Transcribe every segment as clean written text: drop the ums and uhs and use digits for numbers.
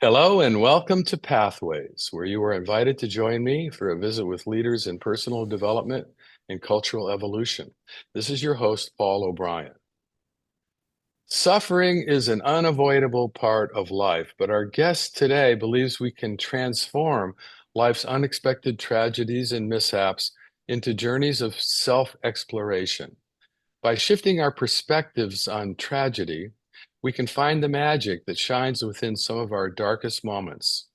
Hello and welcome to Pathways, where you are invited to join me for a visit with leaders in personal development and cultural evolution. This is your host, Paul O'Brien. Suffering is an unavoidable part of life, but our guest today believes we can transform life's unexpected tragedies and mishaps into journeys of self-exploration. By shifting our perspectives on tragedy, we can find the magic that shines within some of our darkest moments.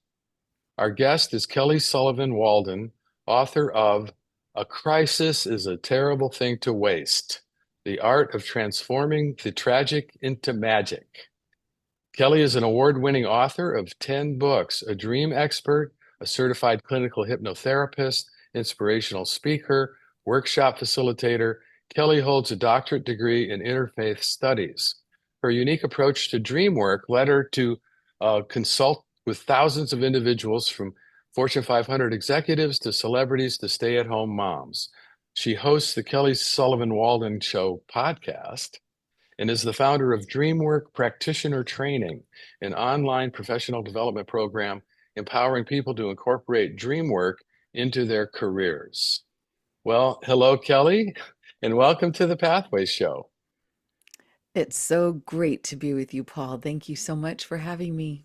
Our guest is Kelly Sullivan Walden, author of A Crisis is a Terrible Thing to Waste, The Art of Transforming the Tragic into Magic. Kelly is an award-winning author of 10 books, a dream expert, a certified clinical hypnotherapist, inspirational speaker, workshop facilitator. Kelly holds a doctorate degree in interfaith studies. Her unique approach to dream work led her to consult with thousands of individuals, from Fortune 500 executives to celebrities to stay-at-home moms. She hosts the Kelly Sullivan Walden Show podcast and is the founder of DreamWork Practitioner Training, an online professional development program empowering people to incorporate dream work into their careers. Well, hello, Kelly, and welcome to the Pathways Show. It's so great to be with you, Paul. Thank you so much for having me.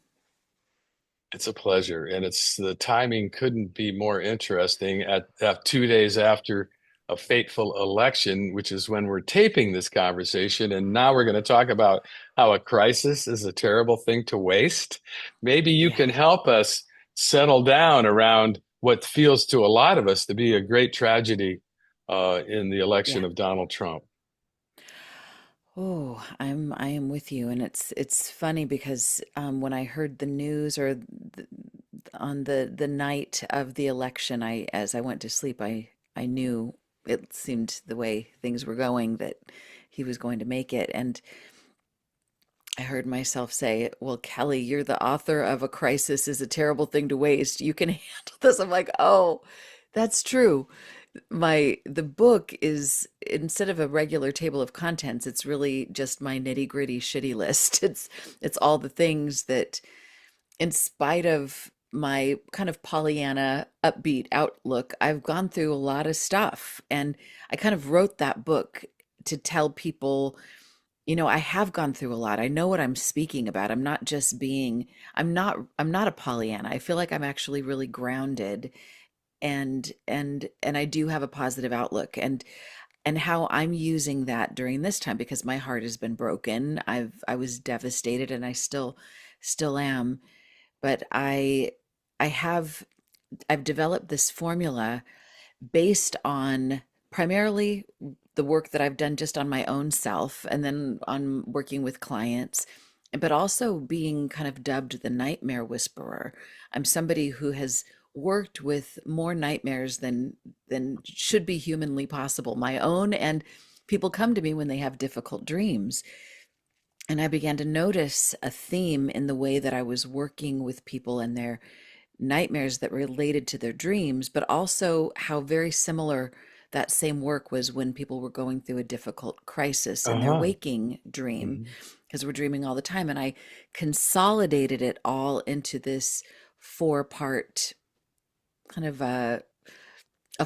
It's a pleasure, and it's the timing couldn't be more interesting at 2 days after a fateful election, which is when we're taping this conversation. And now we're going to talk about how a crisis is a terrible thing to waste. Maybe you Yeah, can help us settle down around what feels to a lot of us to be a great tragedy in the election yeah. of Donald Trump. I am with you, and it's funny because when I heard the news on the night of the election, I as I went to sleep, I knew it seemed the way things were going that he was going to make it, and I heard myself say, "Well, Kelly, you're the author of A Crisis is a Terrible Thing to Waste. You can handle this." I'm like, "Oh, that's true." The book is, instead of a regular table of contents, it's really just my nitty-gritty shitty list. It's all the things that, in spite of my kind of Pollyanna upbeat outlook, I've gone through a lot of stuff. And I kind of wrote that book to tell people, I have gone through a lot. I know what I'm speaking about. I'm not just being, I'm not a Pollyanna. I feel like I'm actually really grounded, and I do have a positive outlook, and how I'm using that during this time, because my heart has been broken. I was devastated, and I still am, but I have I've developed this formula based on primarily the work that I've done just on my own self, and then on working with clients, but also being kind of dubbed the nightmare whisperer. I'm somebody who has worked with more nightmares than should be humanly possible, my own, and people come to me when they have difficult dreams. And I began to notice a theme in the way that I was working with people and their nightmares that related to their dreams, but also how very similar that same work was when people were going through a difficult crisis in their Uh-huh. waking dream, Mhm. because we're dreaming all the time. And I consolidated it all into this four-part kind of a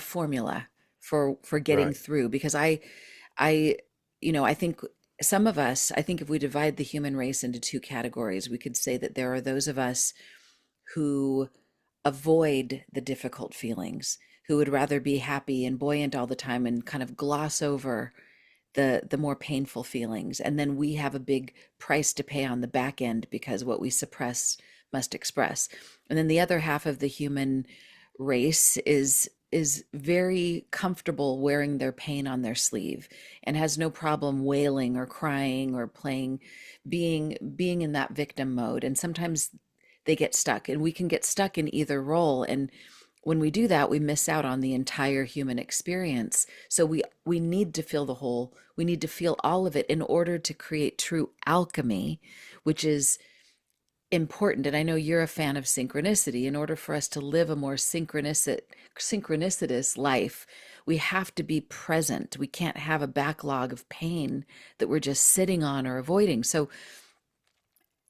formula for getting Right. through, because I I think some of us, I think if we divide the human race into two categories, we could say that there are those of us who avoid the difficult feelings, who would rather be happy and buoyant all the time and kind of gloss over the more painful feelings. And then we have a big price to pay on the back end, because what we suppress must express. And then the other half of the human race is very comfortable wearing their pain on their sleeve, and has no problem wailing or crying or playing, being in that victim mode. And sometimes they get stuck, and we can get stuck in either role. And when we do that, we miss out on the entire human experience. So we need to feel the whole, we need to feel all of it in order to create true alchemy, which is important. And I know you're a fan of synchronicity. In order for us to live a more synchronicitous life, we have to be present. We can't have a backlog of pain that we're just sitting on or avoiding. So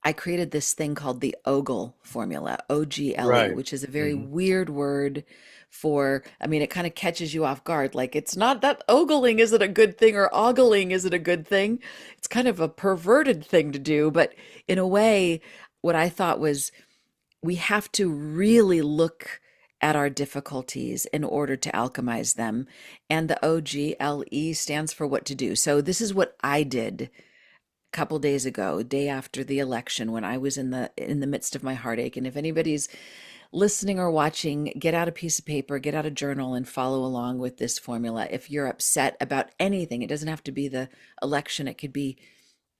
I created this thing called the OGLE formula, OGLE, Right. which is a very Hmm. weird word for, I mean, it kind of catches you off guard. Like, it's not that ogling isn't a good thing or ogling isn't a good thing. It's kind of a perverted thing to do. But in a way, what I thought was we have to really look at our difficulties in order to alchemize them. And the OGLE stands for what to do. So this is what I did couple days ago, day after the election, when I was in the midst of my heartache. And if anybody's listening or watching, get out a piece of paper, get out a journal, and follow along with this formula. If you're upset about anything, it doesn't have to be the election. It could be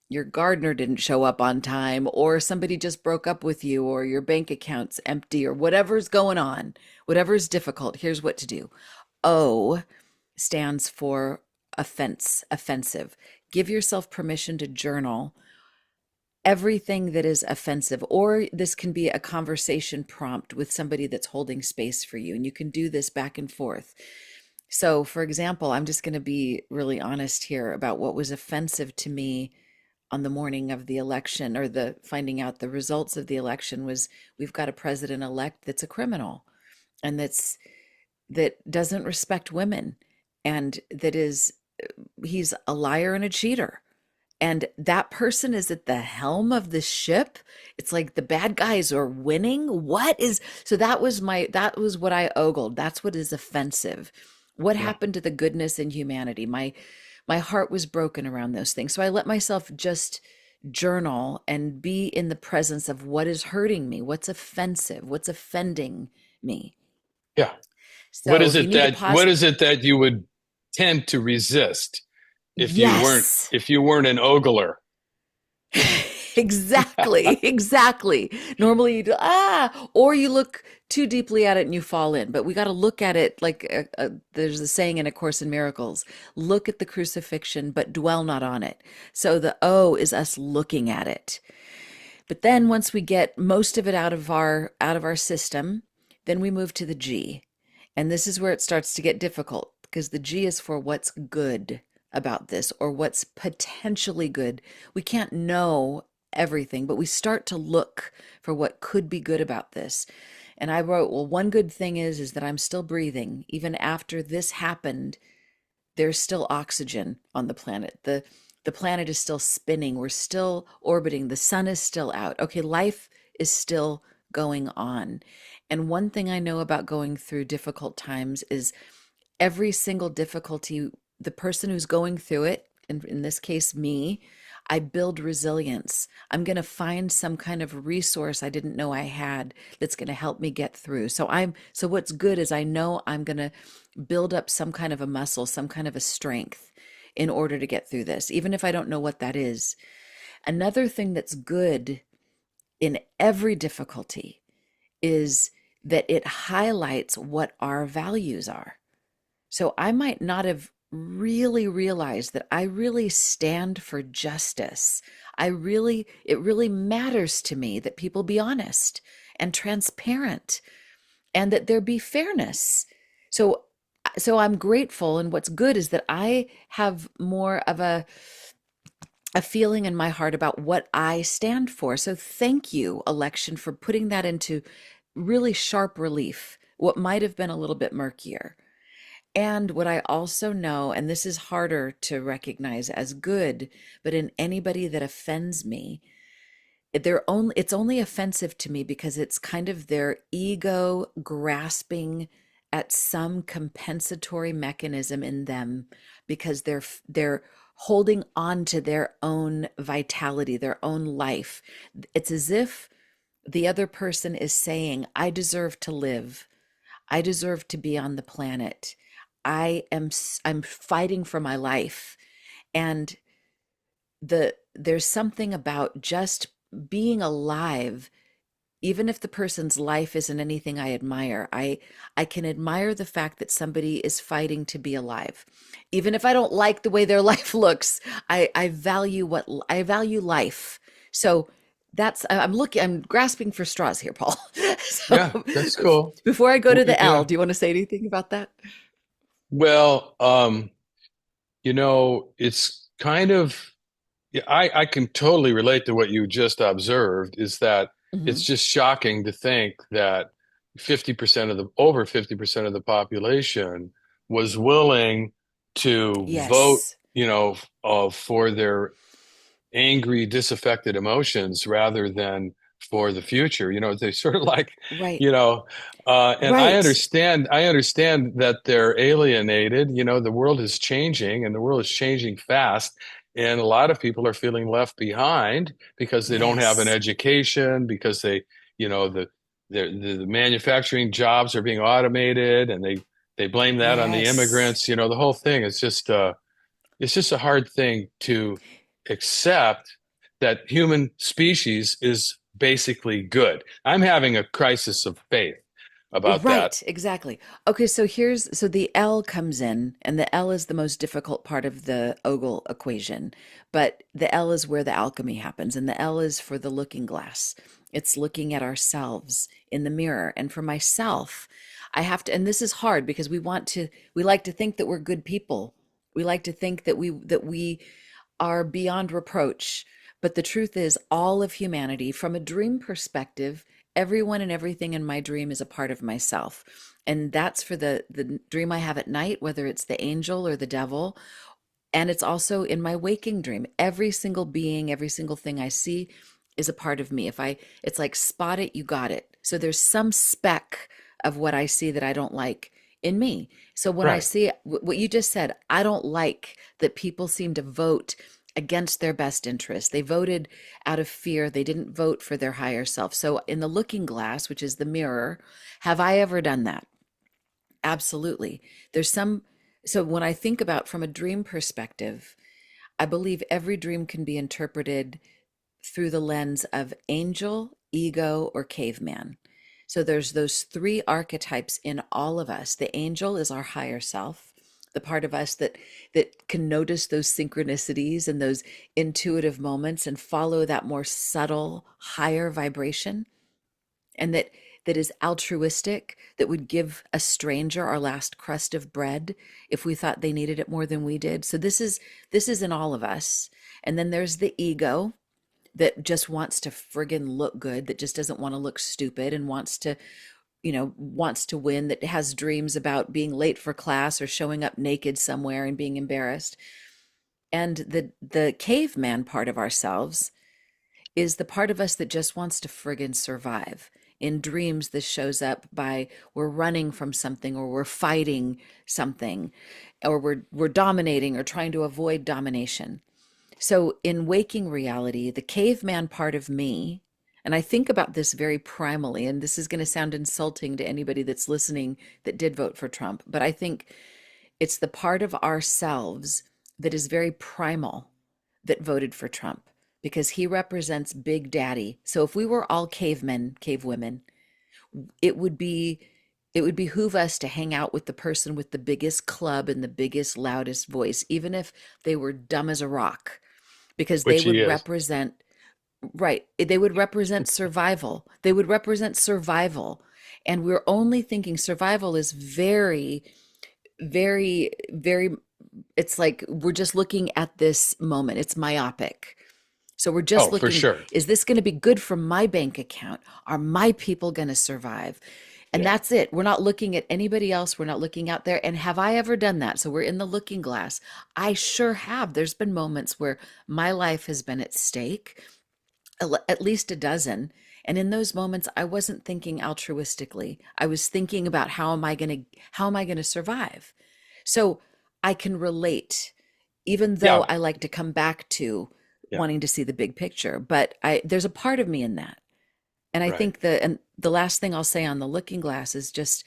your gardener didn't show up on time, or somebody just broke up with you, or your bank account's empty, or whatever's going on, whatever's difficult. Here's what to do. O stands for offensive. Give yourself permission to journal everything that is offensive, or this can be a conversation prompt with somebody that's holding space for you. And you can do this back and forth. So, for example, I'm just going to be really honest here about what was offensive to me on the morning of the election, or the finding out the results of the election, was we've got a president elect that's a criminal, and that doesn't respect women, and that is he's a liar and a cheater, and that person is at the helm of the ship. It's like the bad guys are winning. What is so that was what I ogled. That's what is offensive. What Yeah. happened to the goodness and humanity? My heart was broken around those things. So I let myself just journal and be in the presence of what is hurting me, what's offensive, what's offending me. Yeah. So if you need to pause, What is it that you would tend to resist yes. if you weren't an ogler? Exactly, exactly. Normally you do, or you look too deeply at it and you fall in. But we got to look at it like there's a saying in A Course in Miracles: look at the crucifixion, but dwell not on it. So the O is us looking at it. But then once we get most of it out of our system, then we move to the G. And this is where it starts to get difficult, because the G is for what's good about this, or what's potentially good. We can't know everything, but we start to look for what could be good about this. And I wrote, well, one good thing is that I'm still breathing. Even after this happened, there's still oxygen on the planet. The planet is still spinning. We're still orbiting. The sun is still out. Okay, life is still going on. And one thing I know about going through difficult times is every single difficulty, the person who's going through it, in this case, me, I build resilience. I'm going to find some kind of resource I didn't know I had that's going to help me get through. So what's good is I know I'm going to build up some kind of a muscle, some kind of a strength in order to get through this, even if I don't know what that is. Another thing that's good in every difficulty is that it highlights what our values are. So I might not have really realized that I really stand for justice. It really matters to me that people be honest and transparent, and that there be fairness. So I'm grateful, and what's good is that I have more of a feeling in my heart about what I stand for. So thank you, election, for putting that into really sharp relief, what might have been a little bit murkier. And what I also know, and this is harder to recognize as good, but in anybody that offends me, it's only offensive to me because it's kind of their ego grasping at some compensatory mechanism in them, because they're holding on to their own vitality, their own life. It's as if the other person is saying, I deserve to live. I deserve to be on the planet. I'm fighting for my life. And there's something about just being alive, even if the person's life isn't anything I admire. I can admire the fact that somebody is fighting to be alive. Even if I don't like the way their life looks, I value life. So I'm grasping for straws here, Paul. So Yeah, that's cool. before I go to the L, Yeah. do you want to say anything about that? Well, it's kind of Yeah, I can totally relate to what you just observed, is that it's Hmm. just shocking to think that 50% of the over 50% of the population was willing to vote, Yes. for their angry, disaffected emotions rather than for the future. They sort of like, Right. you know, and I Right. understand, I understand that they're alienated. The world is changing and the world is changing fast. And a lot of people are feeling left behind because they don't have an Yes. education, because the manufacturing jobs are being automated, and they blame that on the Yes. immigrants. The whole thing is just a hard thing to accept, that human species is basically good. I'm having a crisis of faith about that. Right, exactly. Okay, so the L comes in, and the L is the most difficult part of the Ogle equation. But the L is where the alchemy happens, and the L is for the looking glass. It's looking at ourselves in the mirror. And for myself, I have to, and this is hard because we like to think that we're good people. We like to think that we are beyond reproach. But the truth is, all of humanity, from a dream perspective, everyone and everything in my dream is a part of myself. And that's for the dream I have at night, whether it's the angel or the devil. And it's also in my waking dream. Every single being, every single thing I see is a part of me. It's like spot it, you got it. So there's some speck of what I see that I don't like in me. So when I Right. see what you just said, I don't like that people seem to vote against their best interest. They voted out of fear. They didn't vote for their higher self. So in the looking glass, which is the mirror, have I ever done that? Absolutely. There's some, so when I think about from a dream perspective, I believe every dream can be interpreted through the lens of angel, ego, or caveman. So there's those three archetypes in all of us. The angel is our higher self, the part of us that can notice those synchronicities and those intuitive moments and follow that more subtle, higher vibration, and that is altruistic, that would give a stranger our last crust of bread if we thought they needed it more than we did. So this is in all of us. And then there's the ego that just wants to friggin' look good, that just doesn't want to look stupid and wants to win, that has dreams about being late for class or showing up naked somewhere and being embarrassed. And the caveman part of ourselves is the part of us that just wants to friggin' survive. In dreams, this shows up by we're running from something, or we're fighting something, or we're dominating or trying to avoid domination. So in waking reality, the caveman part of me, and I think about this very primally, and this is going to sound insulting to anybody that's listening that did vote for Trump, but I think it's the part of ourselves that is very primal that voted for Trump because he represents Big Daddy. So if we were all cavemen, cave women, it would be it would behoove us to hang out with the person with the biggest club and the biggest loudest voice, even if they were dumb as a rock, because they Which he would is. represent, right, they would represent survival. They would represent survival. And we're only thinking survival is very, very, very, it's like we're just looking at this moment. It's myopic. So we're just Oh, for looking, sure. is this going to be good for my bank account? Are my people going to survive? And Yeah. that's it. We're not looking at anybody else. We're not looking out there. And have I ever done that? So we're in the looking glass. I sure have. There's been moments where my life has been at stake, at least a dozen. And in those moments, I wasn't thinking altruistically. I was thinking about how am I going to survive? So I can relate, even though Yeah. I like to come back to Yeah. wanting to see the big picture. But there's a part of me in that. And I Right. think the last thing I'll say on the looking glass is just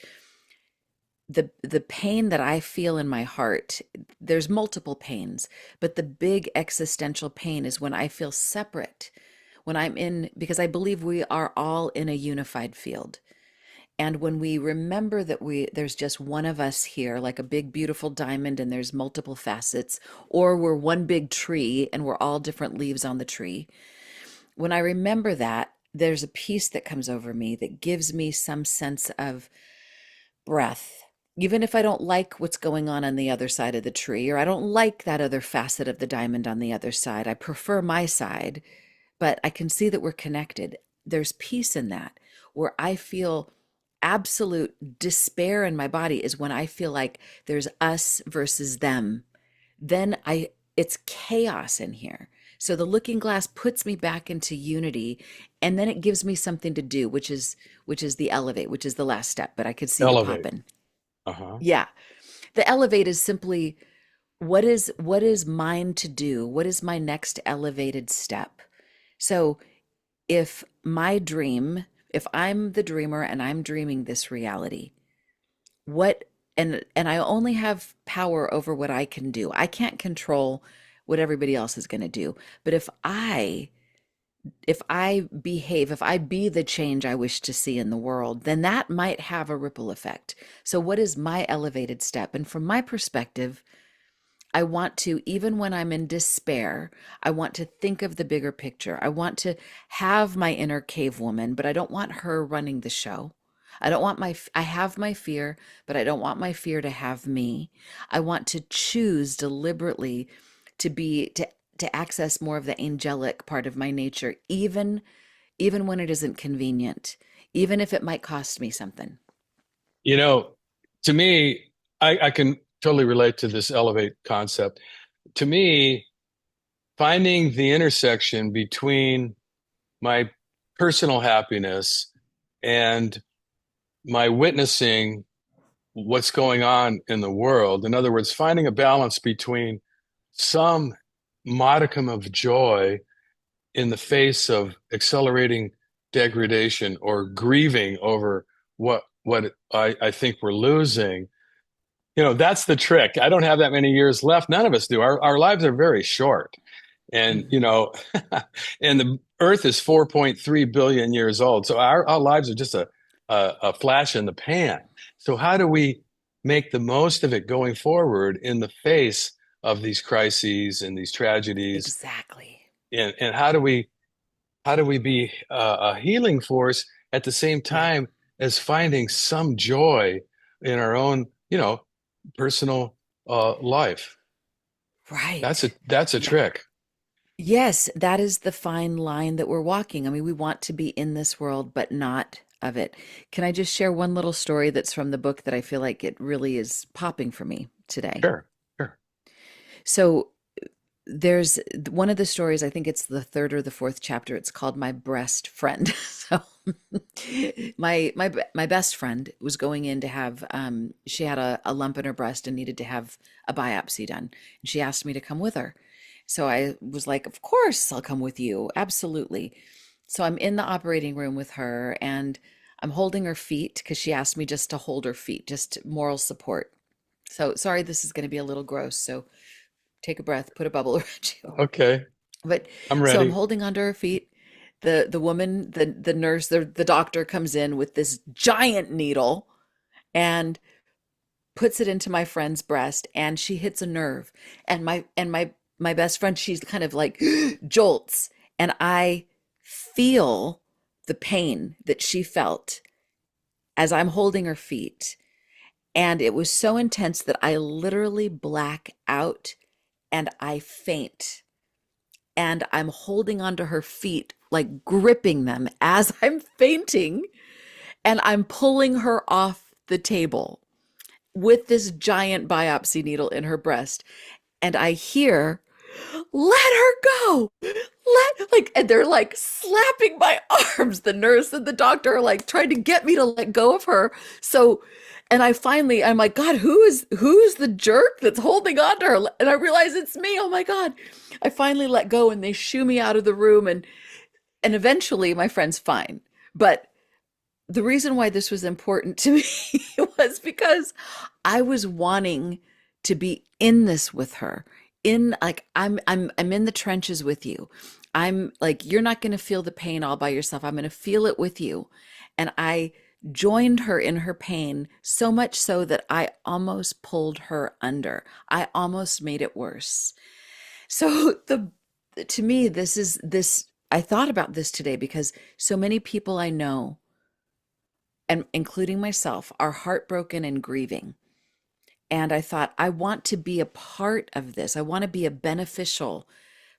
the pain that I feel in my heart. There's multiple pains, but the big existential pain is when I feel separate, when I'm in, because I believe we are all in a unified field. And when we remember that there's just one of us here, like a big beautiful diamond, and there's multiple facets, or we're one big tree and we're all different leaves on the tree. When I remember that, there's a peace that comes over me that gives me some sense of breath, even if I don't like what's going on the other side of the tree, or I don't like that other facet of the diamond on the other side, I prefer my side, but I can see that we're connected. There's peace in that, where I feel absolute despair in my body is when I feel like there's us versus them. Then it's chaos in here. So the looking glass puts me back into unity, and then it gives me something to do, which is the elevate, which is the last step, but I could see you Elevate. popping. Uh-huh. Yeah. The elevate is simply what is mine to do? What is my next elevated step? So if my dream, if I'm the dreamer and I'm dreaming this reality, what and I only have power over what I can do. I can't control what everybody else is going to do. But if I behave, if I be the change I wish to see in the world, then that might have a ripple effect. So what is my elevated step? And from my perspective, I want to, even when I'm in despair, I want to think of the bigger picture. I want to have my inner cave woman, but I don't want her running the show. I have my fear, but I don't want my fear to have me. I want to choose deliberately to access more of the angelic part of my nature, even when it isn't convenient, even if it might cost me something. You know, to me, I can totally relate to this elevate concept. To me, finding the intersection between my personal happiness and my witnessing what's going on in the world. In other words, finding a balance between some modicum of joy in the face of accelerating degradation or grieving over what I think we're losing. That's the trick. I don't have that many years left. None of us do. Our lives are very short. And, Mhm. and the Earth is 4.3 billion years old. So our lives are just a flash in the pan. So how do we make the most of it going forward in the face of these crises and these tragedies? Exactly. And how do we be a healing force at the same Yeah. time as finding some joy in our own, personal life? That's a Right. that's a Yeah. trick. Yes, that is the fine line that we're walking. I mean, we want to be in this world, but not of it. Can I just share one little story that's from the book that I feel like it really is popping for me today? Sure, sure. So there's one of the stories, I think it's the third or the fourth chapter. It's called My Breast Friend. So my best friend was going in to have she had a lump in her breast and needed to have a biopsy done. And she asked me to come with her. So I was like, of course I'll come with you. Absolutely. So I'm in the operating room with her and I'm holding her feet because she asked me just to hold her feet, just moral support. So sorry, this is going to be a little gross. So take a breath, put a bubble around you. Okay, But I'm so I'm ready. holding onto her feet. The woman, the nurse, the doctor comes in with this giant needle and puts it into my friend's breast, and she hits a nerve. And my best friend, she's kind of like jolts, and I feel the pain that she felt as I'm holding her feet. And it was so intense that I literally black out and I faint. And I'm holding onto her feet, like gripping them as I'm fainting, and I'm pulling her off the table with this giant biopsy needle in her breast. And I hear, let her go. And they're like slapping my arms. The nurse and the doctor are like trying to get me to let go of her. So, and I'm like, God, who's the jerk that's holding on to her? And I realize it's me. Oh my God. I finally let go and they shoo me out of the room, and eventually my friend's fine. But the reason why this was important to me was because I was wanting to be in this with her. In like I'm in the trenches with you. I'm like you're not going to feel the pain all by yourself. I'm going to feel it with you. And I joined her in her pain so much so that I almost pulled her under. I almost made it worse. So the to me this I thought about this today because so many people I know, and including myself, are heartbroken and grieving. And I thought, I want to be a part of this. I want to be a beneficial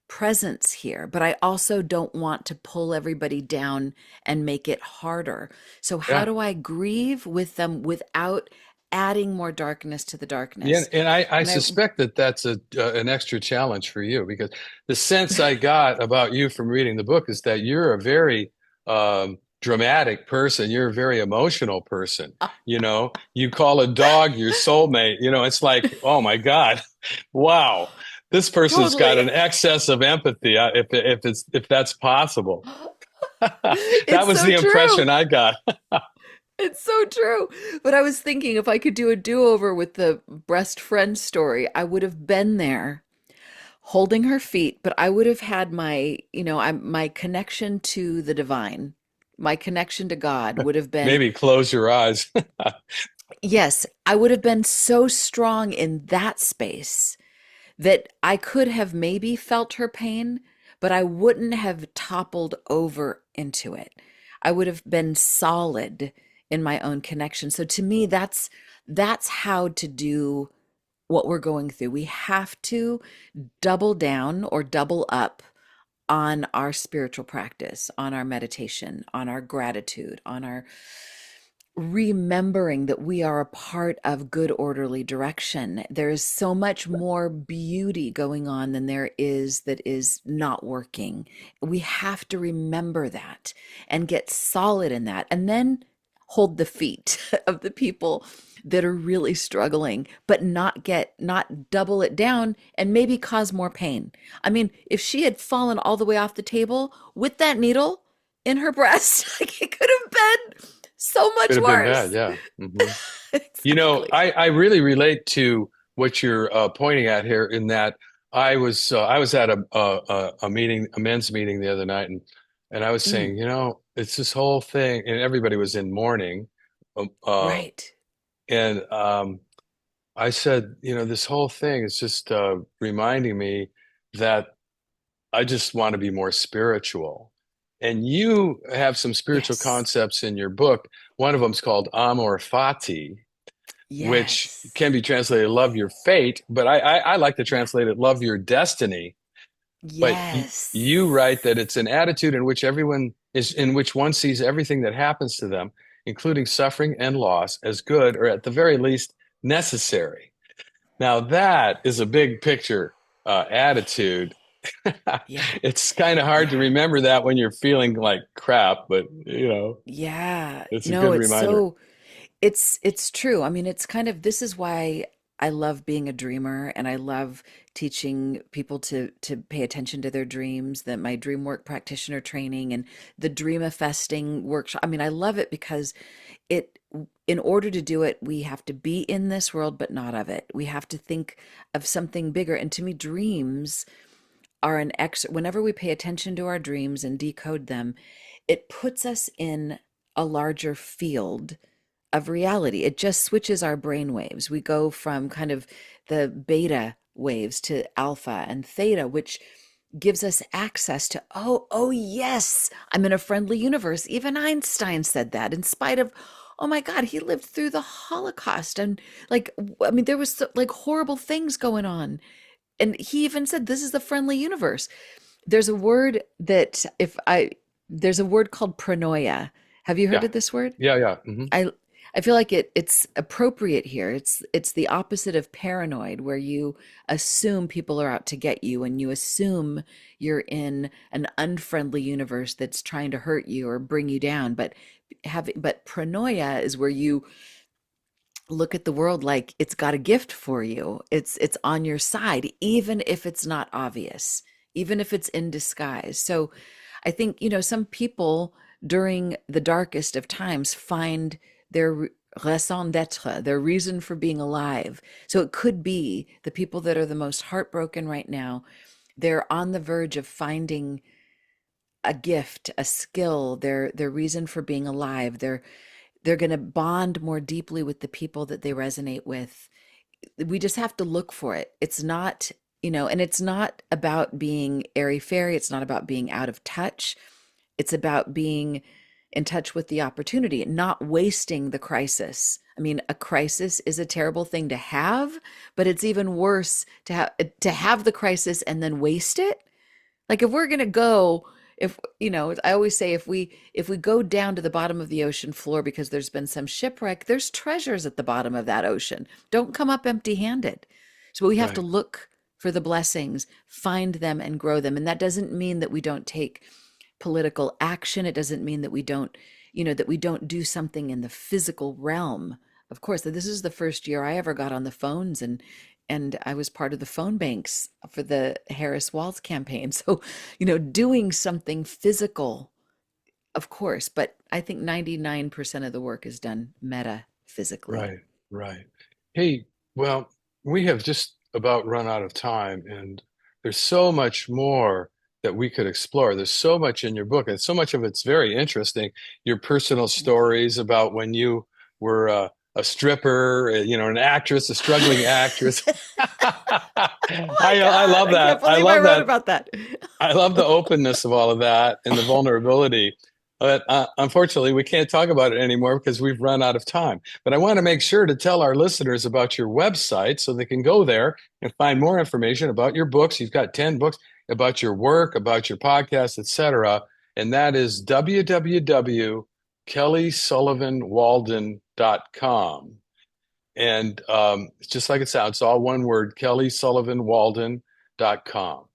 presence here, but I also don't want to pull everybody down and make it harder. So, how Yeah. do I grieve with them without adding more darkness to the Yeah, darkness? and I And I, suspect that that's an extra challenge for you because the sense I got about you from reading the book is that you're a very dramatic person. You're a very emotional person. You know, you call a dog your soulmate. You know, it's like, oh my God, wow, this person's got totally. an excess of empathy. If that's possible. That It's was so the true. impression I got. It's so true. But I was thinking if I could do a do-over with the breast friend story, I would have been there holding her feet, but I would have had my connection to the divine, my connection to God would have been, Maybe close your eyes. yes, I would have been so strong in that space that I could have maybe felt her pain, but I wouldn't have toppled over into it. I would have been solid in my own connection. So to me, that's how to do what we're going through. We have to double down or double up on our spiritual practice, on our meditation, on our gratitude, on our remembering that we are a part of good orderly direction. There is so much more beauty going on than there is that is not working. We have to remember that and get solid in that, and then hold the feet of the people that are really struggling, but not double it down and maybe cause more pain. I mean, if she had fallen all the way off the table with that needle in her breast, like, it could have been so Could much have been bad, worse. yeah. Hmm. You know, Exactly. I really relate to what you're pointing at here in that I was at a meeting, a men's meeting the other night, and I was Mm, saying, you know, it's this whole thing, and everybody was in mourning, um, uh, right. and I said, you know, this whole thing is just reminding me that I just want to be more spiritual. And you have some spiritual Yes. concepts in your book. One of them is called Amor Fati, which Yes. can be translated love your fate, but I like to Yeah. translate it love your destiny. But you write that Yes. it's an attitude in which everyone is, in which one sees everything that happens to them, including suffering and loss, as good or at the very least necessary. Now, that is a big picture attitude. Yeah. It's kind of hard to Yeah. remember that when you're feeling like crap, but you know, Yeah. it's a No, good it's reminder. so it's true. I mean, it's kind of this is why I love being a dreamer and I love teaching people to pay attention to their dreams, that my DreamWork Practitioner Training and the Dreamifesting workshop. I mean, I love it because it in order to do it, we have to be in this world but not of it. We have to think of something bigger. And to me, dreams are whenever we pay attention to our dreams and decode them, it puts us in a larger field of reality. It just switches our brain waves. We go from kind of the beta waves to alpha and theta, which gives us access to, oh yes, I'm in a friendly universe. Even Einstein said that, in spite of, oh my God, he lived through the Holocaust. And like, I mean, there was like horrible things going on. And he even said, this is the friendly universe. There's a word that if I there's a word called pronoia. Have you heard Yeah. of this word? Yeah. Yeah. Hmm. I I feel like it's appropriate here. It's the opposite of paranoid, where you assume people are out to get you and you assume you're in an unfriendly universe that's trying to hurt you or bring you down. But pronoia is where you look at the world like it's got a gift for you. It's on your side, even if it's not obvious, even if it's in disguise. So I think, some people during the darkest of times find their raison d'etre, their reason for being alive. So it could be the people that are the most heartbroken right now, they're on the verge of finding a gift, a skill, their reason for being alive. They're going to bond more deeply with the people that they resonate with. We just have to look for it. It's not, and it's not about being airy fairy. It's not about being out of touch. It's about being in touch with the opportunity, not wasting the crisis. I mean, a crisis is a terrible thing to have, but it's even worse to have the crisis and then waste it. Like if we're going to go, if you know, I always say if we go down to the bottom of the ocean floor because there's been some shipwreck, there's treasures at the bottom of that ocean. Don't come up empty-handed. So we have to Right. look for the blessings, find them and grow them. And that doesn't mean that we don't take political action. It doesn't mean that we don't, that we don't do something in the physical realm. Of course, this is the first year I ever got on the phones and I was part of the phone banks for the Harris Walz campaign. So, doing something physical, of course, but I think 99% of the work is done metaphysically. Right, right. Hey, well, we have just about run out of time, and there's so much more that we could explore. There's so much in your book, and so much of it's very interesting. Your personal Thank you. stories about when you were a stripper, an actress, a struggling actress. Oh my I God, love I that. can't believe I wrote about that. I love the openness of all of that and the vulnerability. But unfortunately, we can't talk about it anymore because we've run out of time. But I want to make sure to tell our listeners about your website so they can go there and find more information about your books. You've got 10 books about your work, about your podcast, etc. And that is www.kellysullivanwalden.com. And it's just like it sounds, it's all one word, kellysullivanwalden.com.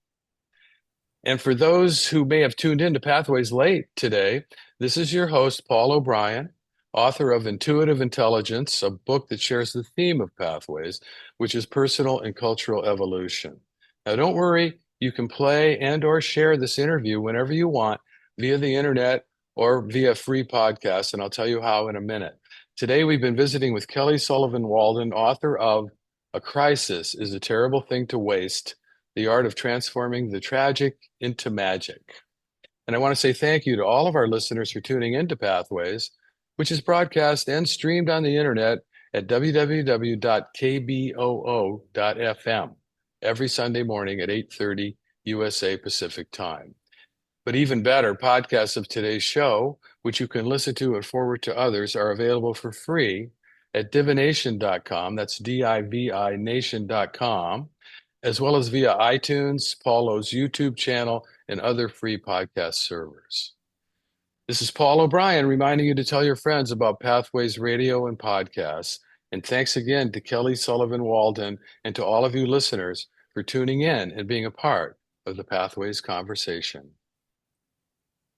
And for those who may have tuned in to Pathways late today, this is your host, Paul O'Brien, author of Intuitive Intelligence, a book that shares the theme of Pathways, which is personal and cultural evolution. Now, don't worry, you can play and or share this interview whenever you want via the internet or via free podcast, and I'll tell you how in a minute. Today, we've been visiting with Kelly Sullivan Walden, author of A Crisis is a Terrible Thing to Waste, the Art of Transforming the Tragic into Magic. And I want to say thank you to all of our listeners for tuning into Pathways, which is broadcast and streamed on the internet at www.kboo.fm every Sunday morning at 8:30 USA Pacific Time. But even better, podcasts of today's show, which you can listen to and forward to others, are available for free at divination.com. That's DIVI nation.com, as well as via iTunes, Paulo's YouTube channel, and other free podcast servers. This is Paul O'Brien reminding you to tell your friends about Pathways Radio and podcasts. And thanks again to Kelly Sullivan Walden and to all of you listeners for tuning in and being a part of the Pathways conversation.